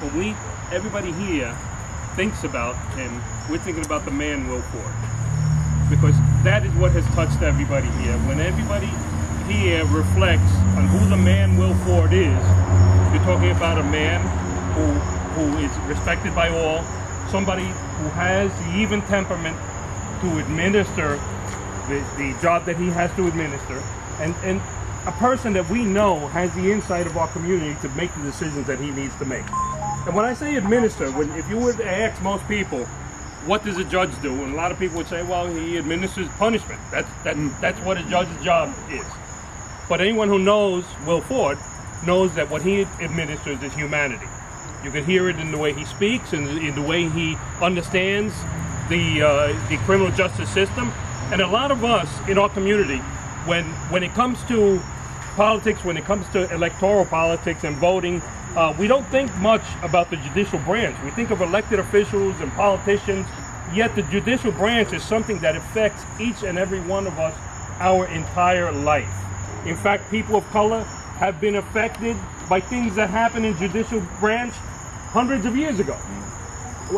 when everybody here thinks about him, we're thinking about the man Will Ford, because that is what has touched everybody here. When everybody here reflects on who the man Will Ford is, you're talking about a man who is respected by all, somebody who has the even temperament to administer the job that he has to administer, and a person that we know has the insight of our community to make the decisions that he needs to make. And when I say administer, if you would ask most people, what does a judge do? And a lot of people would say, well, he administers punishment. That's what a judge's job is. But anyone who knows Will Ford knows that what he administers is humanity. You can hear it in the way he speaks and in the way he understands the criminal justice system. And a lot of us in our community, when it comes to politics, when it comes to electoral politics and voting, we don't think much about the judicial branch. We think of elected officials and politicians, yet the judicial branch is something that affects each and every one of us our entire life. In fact, people of color have been affected by things that happened in judicial branch hundreds of years ago.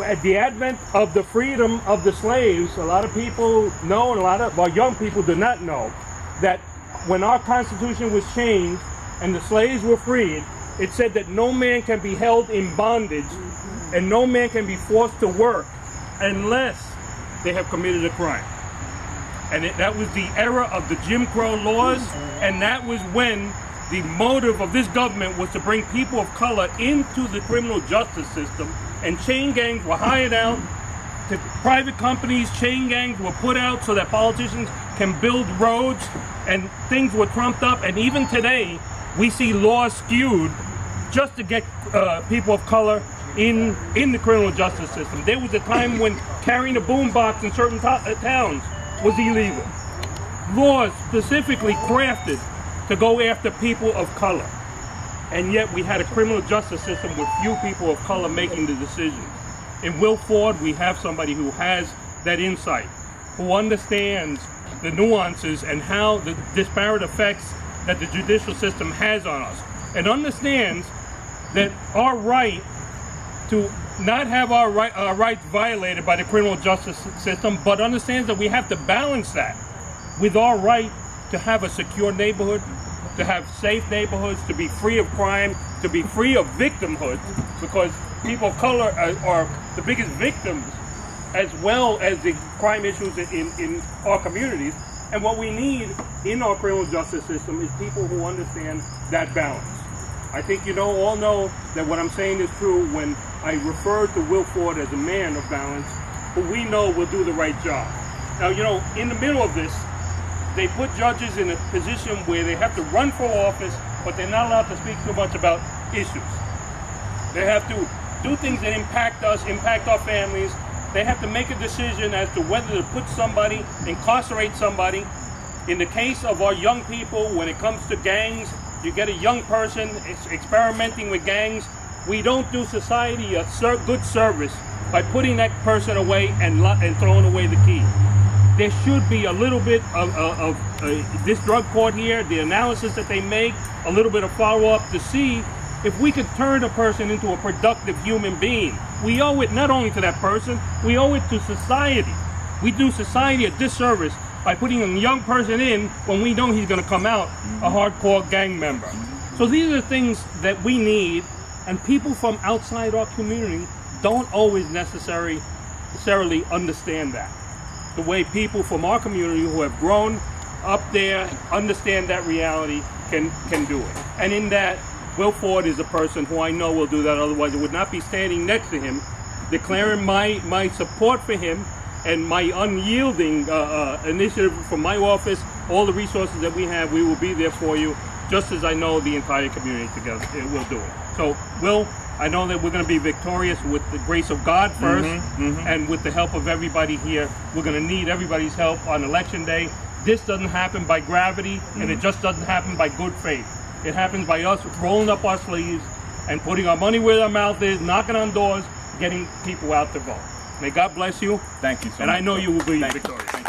At the advent of the freedom of the slaves, a lot of people know, and a lot of our young people do not know, that when our Constitution was changed and the slaves were freed, it said that no man can be held in bondage and no man can be forced to work unless they have committed a crime. And that was the era of the Jim Crow laws, and that was when the motive of this government was to bring people of color into the criminal justice system, and chain gangs were hired out to private companies. Chain gangs were put out so that politicians can build roads, and things were trumped up. And even today, we see laws skewed just to get people of color in the criminal justice system. There was a time when carrying a boombox in certain towns was illegal. Laws specifically crafted to go after people of color. And yet we had a criminal justice system with few people of color making the decisions. In Will Ford, we have somebody who has that insight, who understands the nuances and how the disparate effects that the judicial system has on us, and understands that our right to not have our rights violated by the criminal justice system, but understands that we have to balance that with our right to have a secure neighborhood, to have safe neighborhoods, to be free of crime, to be free of victimhood, because people of color are the biggest victims as well as the crime issues in our communities. And what we need in our criminal justice system is people who understand that balance. I think all know that what I'm saying is true when I refer to Will Ford as a man of balance, who we know will do the right job. Now, in the middle of this, they put judges in a position where they have to run for office, but they're not allowed to speak too much about issues. They have to do things that impact us, impact our families. They have to make a decision as to whether to put somebody, incarcerate somebody. In the case of our young people, when it comes to gangs, you get a young person experimenting with gangs. We don't do society a good service by putting that person away and throwing away the key. There should be a little bit of this drug court here, the analysis that they make, a little bit of follow-up to see if we could turn a person into a productive human being. We owe it not only to that person, we owe it to society. We do society a disservice by putting a young person in when we know he's going to come out a hardcore gang member. So these are the things that we need, and people from outside our community don't always necessarily understand that. The way people from our community who have grown up there understand that reality can do it. And in that, Will Ford is a person who I know will do that, otherwise I would not be standing next to him, declaring my support for him and my unyielding initiative from my office. All the resources that we have, we will be there for you, just as I know the entire community together will do it. So, Will, I know that we're going to be victorious with the grace of God first, and with the help of everybody here. We're going to need everybody's help on Election Day. This doesn't happen by gravity, and it just doesn't happen by good faith. It happens by us rolling up our sleeves and putting our money where our mouth is, knocking on doors, getting people out to vote. May God bless you. Thank you so much. And I know you will be victorious.